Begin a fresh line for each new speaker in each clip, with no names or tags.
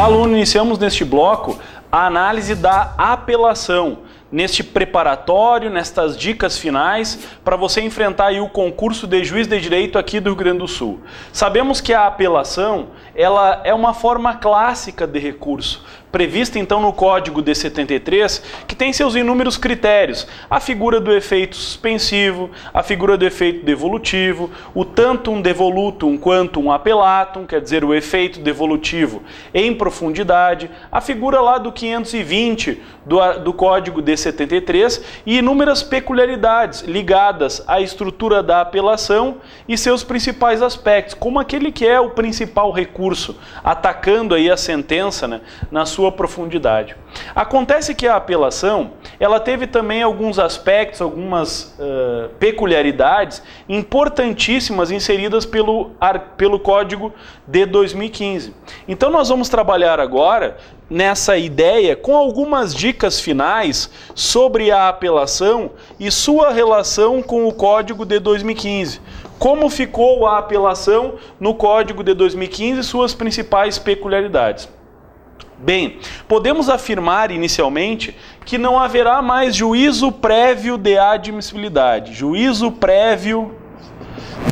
Olá, aluno! Iniciamos neste bloco a análise da apelação, neste preparatório, nestas dicas finais, para você enfrentar aí o concurso de juiz de direito aqui do Rio Grande do Sul. Sabemos que a apelação, ela é uma forma clássica de recurso, prevista então no Código de 73, que tem seus inúmeros critérios: a figura do efeito suspensivo, a figura do efeito devolutivo, o tantum devolutum quantum appellatum, quer dizer, o efeito devolutivo em profundidade, a figura lá do 520 do Código de 73 e inúmeras peculiaridades ligadas à estrutura da apelação e seus principais aspectos, como aquele que é o principal recurso, atacando aí a sentença, né, na sua profundidade. Acontece que a apelação, ela teve também alguns aspectos, algumas peculiaridades importantíssimas inseridas pelo Código de 2015. Então nós vamos trabalhar agora nessa ideia com algumas dicas finais sobre a apelação e sua relação com o Código de 2015. Como ficou a apelação no Código de 2015 e suas principais peculiaridades. Bem, podemos afirmar inicialmente que não haverá mais juízo prévio de admissibilidade. Juízo prévio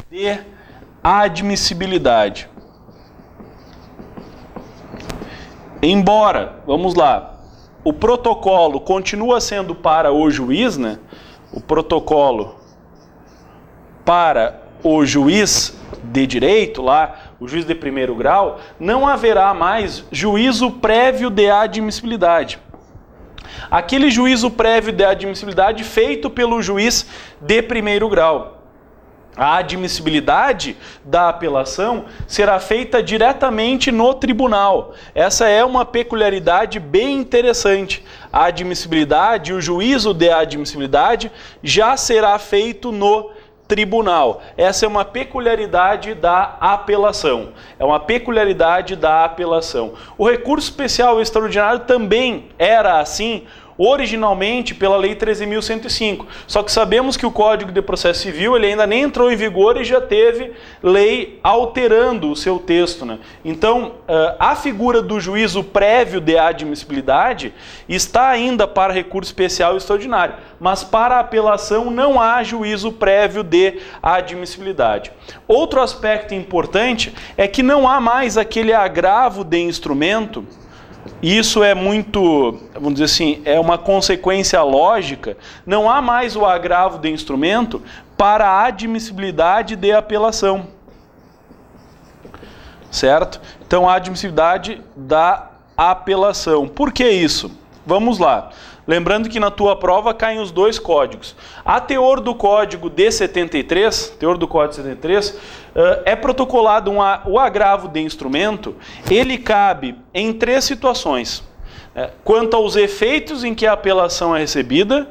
de admissibilidade. Embora, vamos lá, o protocolo continua sendo para o juiz, né? O protocolo para o juiz de direito, lá, o juiz de primeiro grau, não haverá mais juízo prévio de admissibilidade. Aquele juízo prévio de admissibilidade feito pelo juiz de primeiro grau. A admissibilidade da apelação será feita diretamente no tribunal. Essa é uma peculiaridade bem interessante. A admissibilidade, o juízo de admissibilidade já será feito no tribunal. Essa é uma peculiaridade da apelação. É uma peculiaridade da apelação. O recurso especial extraordinário também era assim originalmente pela Lei 13.105. Só que sabemos que o Código de Processo Civil ele ainda nem entrou em vigor e já teve lei alterando o seu texto, né? Então, a figura do juízo prévio de admissibilidade está ainda para recurso especial extraordinário, mas para a apelação não há juízo prévio de admissibilidade. Outro aspecto importante é que não há mais aquele agravo de instrumento. Isso é muito, vamos dizer assim, é uma consequência lógica. Não há mais o agravo de instrumento para a admissibilidade de apelação. Certo? Então, a admissibilidade da apelação. Por que isso? Vamos lá. Lembrando que na tua prova caem os dois códigos. A teor do Código de 73, é protocolado o agravo de instrumento, ele cabe em três situações. Quanto aos efeitos em que a apelação é recebida,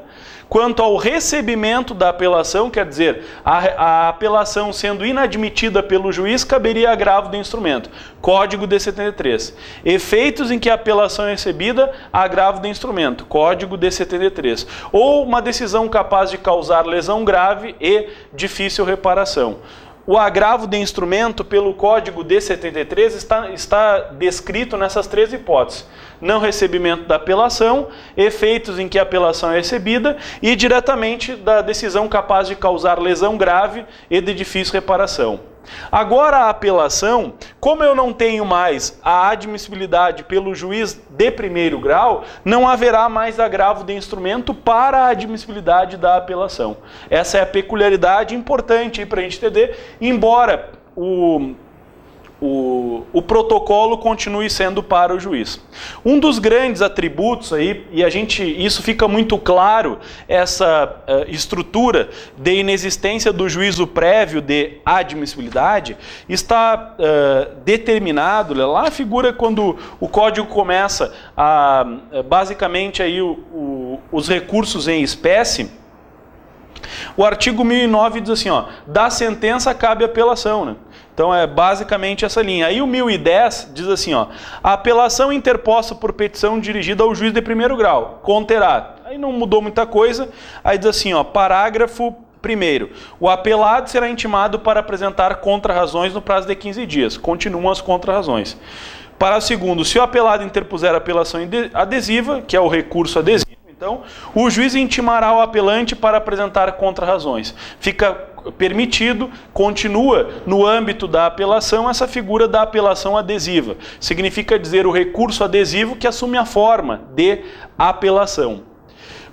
quanto ao recebimento da apelação, quer dizer, a apelação sendo inadmitida pelo juiz, caberia agravo de instrumento. Código de 73. Efeitos em que a apelação é recebida, agravo de instrumento. Código de 73. Ou uma decisão capaz de causar lesão grave e difícil reparação. O agravo de instrumento pelo Código de 73 está descrito nessas três hipóteses. Não recebimento da apelação, efeitos em que a apelação é recebida e diretamente da decisão capaz de causar lesão grave e de difícil reparação. Agora a apelação, como eu não tenho mais a admissibilidade pelo juiz de primeiro grau, não haverá mais agravo de instrumento para a admissibilidade da apelação. Essa é a peculiaridade importante para a gente entender, embora o protocolo continue sendo para o juiz. Um dos grandes atributos aí, e isso fica muito claro, essa estrutura de inexistência do juízo prévio de admissibilidade, está determinado, lá a figura quando o código começa a, basicamente aí os recursos em espécie. O artigo 1009 diz assim, ó, da sentença cabe apelação, né? Então é basicamente essa linha. Aí o 1010 diz assim, ó, a apelação interposta por petição dirigida ao juiz de primeiro grau conterá. Aí não mudou muita coisa. Aí diz assim, ó, parágrafo 1º, o apelado será intimado para apresentar contrarrazões no prazo de 15 dias. Continuam as contrarrazões. Parágrafo 2º, se o apelado interpuser apelação adesiva, que é o recurso adesivo, então, o juiz intimará o apelante para apresentar contrarrazões. Fica permitido, continua no âmbito da apelação, essa figura da apelação adesiva. Significa dizer o recurso adesivo que assume a forma de apelação.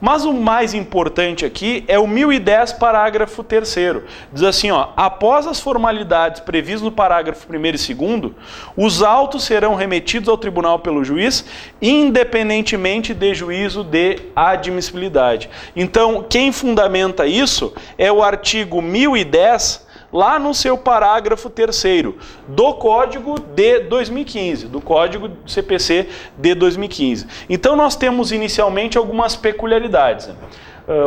Mas o mais importante aqui é o 1010, parágrafo 3º. Diz assim, ó, após as formalidades previstas no parágrafo 1º e 2º, os autos serão remetidos ao tribunal pelo juiz, independentemente de juízo de admissibilidade. Então, quem fundamenta isso é o artigo 1010, lá no seu parágrafo 3º, do Código de 2015, do Código CPC de 2015. Então nós temos inicialmente algumas peculiaridades.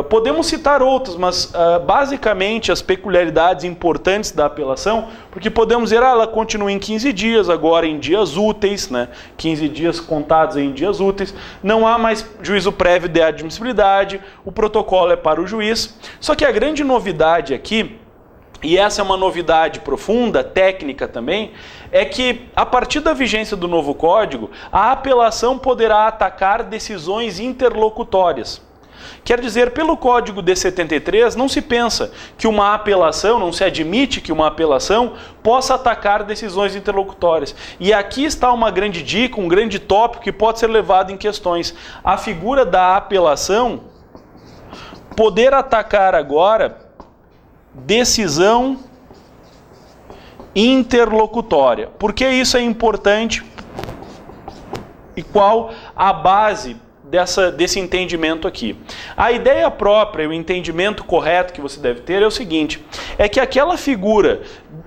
Podemos citar outras, mas basicamente as peculiaridades importantes da apelação, porque podemos dizer, ela continua em 15 dias, agora em dias úteis, né? 15 dias contados em dias úteis, não há mais juízo prévio de admissibilidade, o protocolo é para o juiz. Só que a grande novidade aqui, e essa é uma novidade profunda, técnica também, é que a partir da vigência do novo Código, a apelação poderá atacar decisões interlocutórias. Quer dizer, pelo Código de 73, não se pensa que uma apelação, não se admite que uma apelação possa atacar decisões interlocutórias. E aqui está uma grande dica, um grande tópico que pode ser levado em questões. A figura da apelação poder atacar agora decisão interlocutória. Por que isso é importante e qual a base desse entendimento aqui? A ideia própria, o entendimento correto que você deve ter é o seguinte, é que aquela figura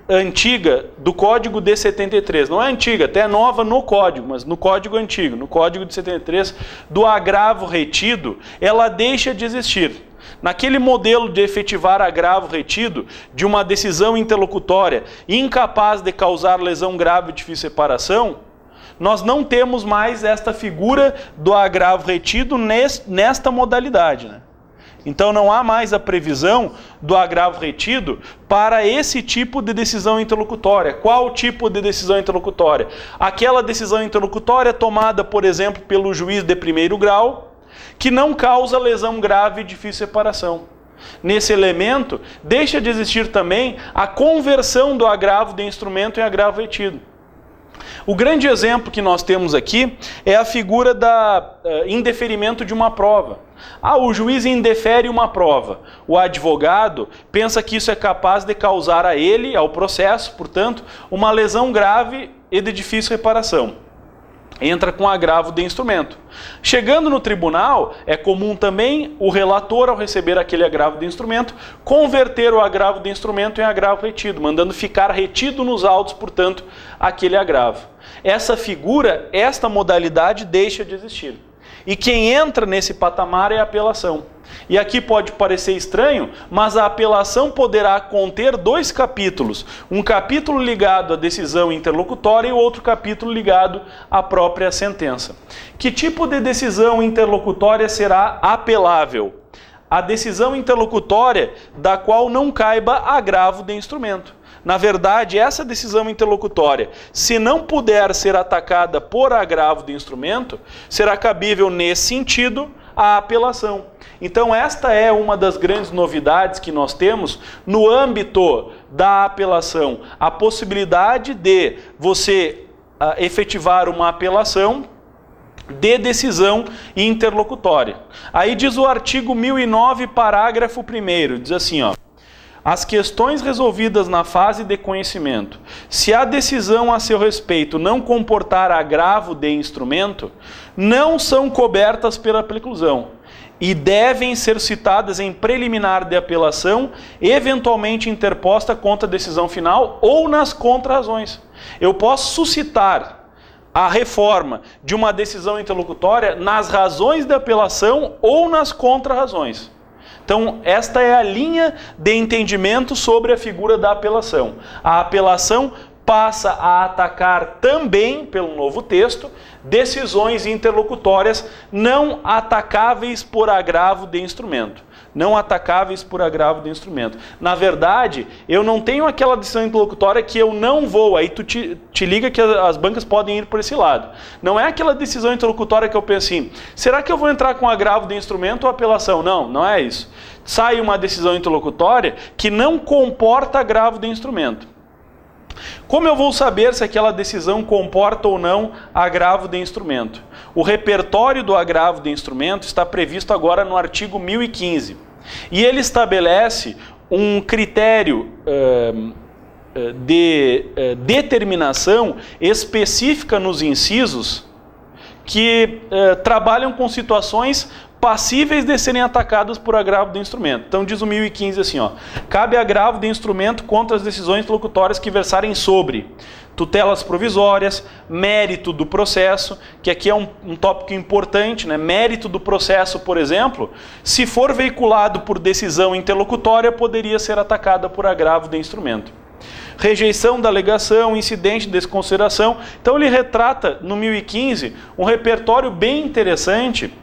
antiga do Código de 73, não é antiga, até é nova no Código, mas no Código antigo, no Código de 73, do agravo retido, ela deixa de existir. Naquele modelo de efetivar agravo retido de uma decisão interlocutória incapaz de causar lesão grave e difícil reparação, nós não temos mais esta figura do agravo retido nesta modalidade, né? Então não há mais a previsão do agravo retido para esse tipo de decisão interlocutória. Qual tipo de decisão interlocutória? Aquela decisão interlocutória tomada, por exemplo, pelo juiz de primeiro grau, que não causa lesão grave e difícil reparação. Nesse elemento, deixa de existir também a conversão do agravo de instrumento em agravo retido. O grande exemplo que nós temos aqui é a figura da indeferimento de uma prova. O juiz indefere uma prova. O advogado pensa que isso é capaz de causar a ele, ao processo, portanto, uma lesão grave e de difícil reparação. Entra com agravo de instrumento. Chegando no tribunal, é comum também o relator, ao receber aquele agravo de instrumento, converter o agravo de instrumento em agravo retido, mandando ficar retido nos autos, portanto, aquele agravo. Essa figura, esta modalidade deixa de existir. E quem entra nesse patamar é a apelação. E aqui pode parecer estranho, mas a apelação poderá conter dois capítulos. Um capítulo ligado à decisão interlocutória e outro capítulo ligado à própria sentença. Que tipo de decisão interlocutória será apelável? A decisão interlocutória da qual não caiba agravo de instrumento. Na verdade, essa decisão interlocutória, se não puder ser atacada por agravo de instrumento, será cabível nesse sentido a apelação. Então esta é uma das grandes novidades que nós temos no âmbito da apelação. A possibilidade de você efetivar uma apelação de decisão interlocutória. Aí diz o artigo 1009, parágrafo 1º, diz assim, ó. As questões resolvidas na fase de conhecimento, se a decisão a seu respeito não comportar agravo de instrumento, não são cobertas pela preclusão e devem ser citadas em preliminar de apelação, eventualmente interposta contra a decisão final ou nas contrarrazões. Eu posso suscitar a reforma de uma decisão interlocutória nas razões de apelação ou nas contrarrazões. Então, esta é a linha de entendimento sobre a figura da apelação. A apelação passa a atacar também, pelo novo texto, decisões interlocutórias não atacáveis por agravo de instrumento. não atacáveis por agravo do instrumento. Na verdade, eu não tenho aquela decisão interlocutória que eu não vou, aí tu te liga que as bancas podem ir por esse lado. Não é aquela decisão interlocutória que eu penso assim, será que eu vou entrar com agravo do instrumento ou apelação? Não, não é isso. Sai uma decisão interlocutória que não comporta agravo do instrumento. Como eu vou saber se aquela decisão comporta ou não agravo de instrumento? O repertório do agravo de instrumento está previsto agora no artigo 1015. E ele estabelece um critério de determinação específica nos incisos que trabalham com situações passíveis de serem atacadas por agravo do instrumento. Então diz o 1015 assim, ó, cabe agravo de instrumento contra as decisões interlocutórias que versarem sobre tutelas provisórias, mérito do processo, que aqui é um tópico importante, né? Mérito do processo, por exemplo, se for veiculado por decisão interlocutória, poderia ser atacada por agravo de instrumento. Rejeição da alegação, incidente de desconsideração. Então ele retrata no 1015 um repertório bem interessante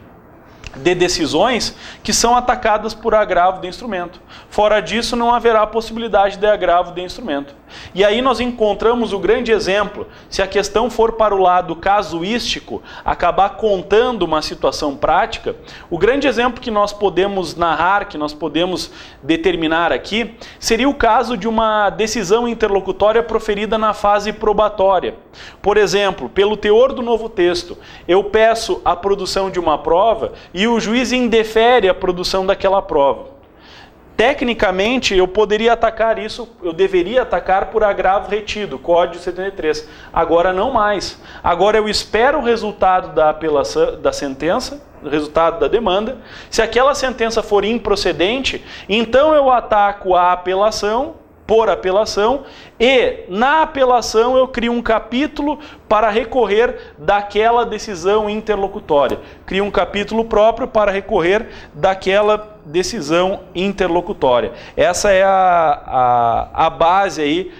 de decisões que são atacadas por agravo de instrumento. Fora disso, não haverá possibilidade de agravo de instrumento. E aí nós encontramos o grande exemplo, se a questão for para o lado casuístico, acabar contando uma situação prática, o grande exemplo que nós podemos narrar, que nós podemos determinar aqui, seria o caso de uma decisão interlocutória proferida na fase probatória. Por exemplo, pelo teor do novo texto, eu peço a produção de uma prova e o juiz indefere a produção daquela prova. Tecnicamente, eu poderia atacar isso, eu deveria atacar por agravo retido, Código 73. Agora não mais. Agora eu espero o resultado da apelação, da sentença, o resultado da demanda. Se aquela sentença for improcedente, então eu ataco a apelação, por apelação, e na apelação eu crio um capítulo para recorrer daquela decisão interlocutória. Crio um capítulo próprio para recorrer daquela decisão interlocutória. Essa é a base aí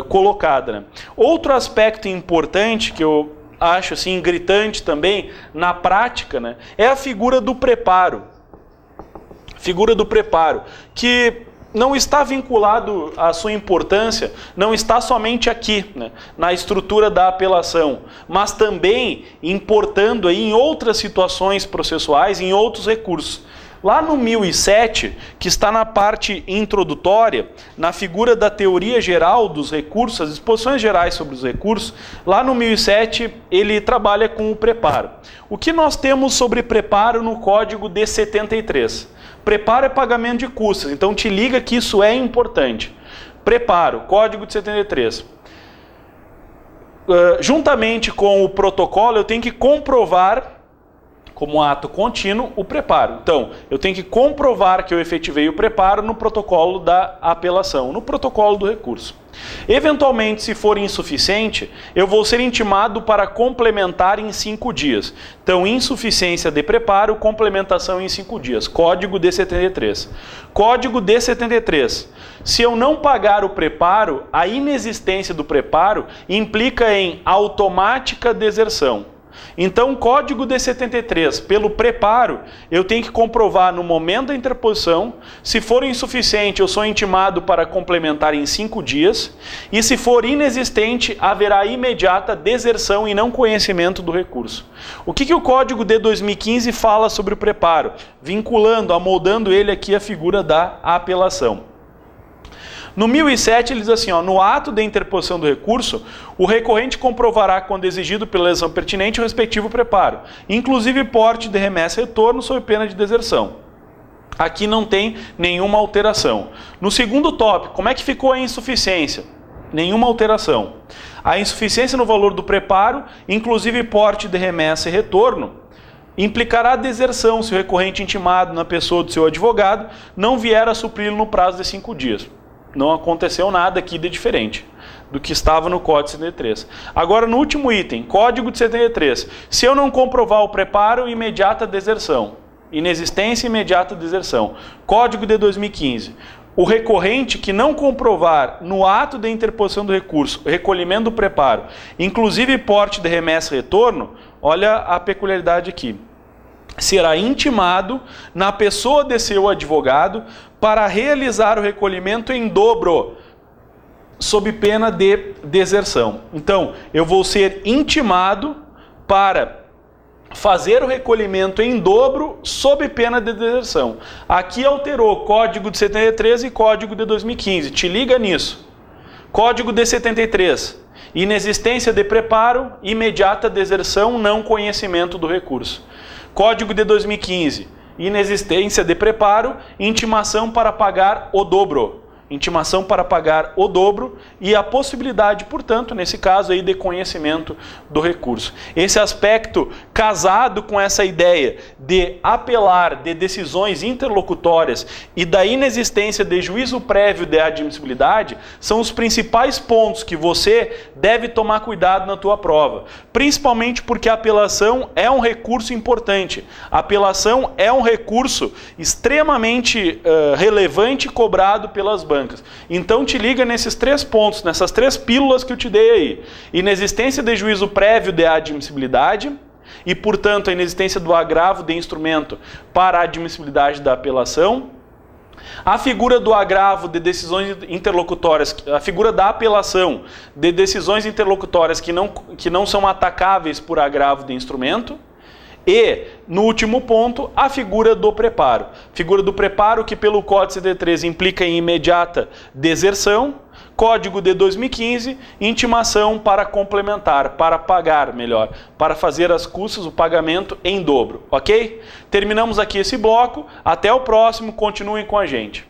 colocada, né? Outro aspecto importante que eu acho assim gritante também na prática, né, é a figura do preparo. Figura do preparo, que não está vinculado à sua importância, não está somente aqui, né, na estrutura da apelação, mas também importando aí em outras situações processuais, em outros recursos. Lá no 1007, que está na parte introdutória, na figura da teoria geral dos recursos, as disposições gerais sobre os recursos, lá no 1007 ele trabalha com o preparo. O que nós temos sobre preparo no Código de 73? Preparo é pagamento de custas, então te liga que isso é importante. Preparo, Código de 73. Juntamente com o protocolo, eu tenho que comprovar, como ato contínuo, o preparo. Então, eu tenho que comprovar que eu efetivei o preparo no protocolo da apelação, no protocolo do recurso. Eventualmente, se for insuficiente, eu vou ser intimado para complementar em 5 dias. Então, insuficiência de preparo, complementação em 5 dias. Código de 73. Código de 73. Se eu não pagar o preparo, a inexistência do preparo implica em automática deserção. Então, Código de 73, pelo preparo, eu tenho que comprovar no momento da interposição. Se for insuficiente, eu sou intimado para complementar em 5 dias. E se for inexistente, haverá imediata deserção e não conhecimento do recurso. O que o Código de 2015 fala sobre o preparo? Vinculando, amoldando ele aqui à figura da apelação. No 1007 ele diz assim, ó, no ato de interposição do recurso, o recorrente comprovará quando exigido pela legislação pertinente o respectivo preparo, inclusive porte de remessa e retorno sob pena de deserção. Aqui não tem nenhuma alteração. No segundo tópico, como é que ficou a insuficiência? Nenhuma alteração. A insuficiência no valor do preparo, inclusive porte de remessa e retorno, implicará deserção se o recorrente intimado na pessoa do seu advogado não vier a supri-lo no prazo de 5 dias. Não aconteceu nada aqui de diferente do que estava no Código de 73. Agora, no último item, Código de 73. Se eu não comprovar o preparo, imediata deserção. Inexistência, imediata deserção. Código de 2015. O recorrente que não comprovar no ato de interposição do recurso, recolhimento do preparo, inclusive porte de remessa e retorno, olha a peculiaridade aqui. será intimado na pessoa de seu advogado para realizar o recolhimento em dobro, sob pena de deserção. Então, eu vou ser intimado para fazer o recolhimento em dobro sob pena de deserção. Aqui alterou Código de 73 e Código de 2015. Te liga nisso. Código de 73. Inexistência de preparo, imediata deserção, não conhecimento do recurso. Código de 2015. Inexistência de preparo, intimação para pagar o dobro. Intimação para pagar o dobro e a possibilidade, portanto, nesse caso aí, de conhecimento do recurso. Esse aspecto, casado com essa ideia de apelar de decisões interlocutórias e da inexistência de juízo prévio de admissibilidade, são os principais pontos que você deve tomar cuidado na tua prova. Principalmente porque a apelação é um recurso importante. A apelação é um recurso extremamente relevante e cobrado pelas bancas. Então te liga nesses 3 pontos, nessas 3 pílulas que eu te dei aí. Inexistência de juízo prévio de admissibilidade e, portanto, a inexistência do agravo de instrumento para a admissibilidade da apelação. A figura do agravo de decisões interlocutórias, a figura da apelação de decisões interlocutórias que não são atacáveis por agravo de instrumento. E, no último ponto, a figura do preparo. Figura do preparo que pelo Código 73 implica em imediata deserção. Código de 2015, intimação para complementar, para pagar melhor, para fazer as custas, o pagamento em dobro, ok? Terminamos aqui esse bloco. Até o próximo, continuem com a gente.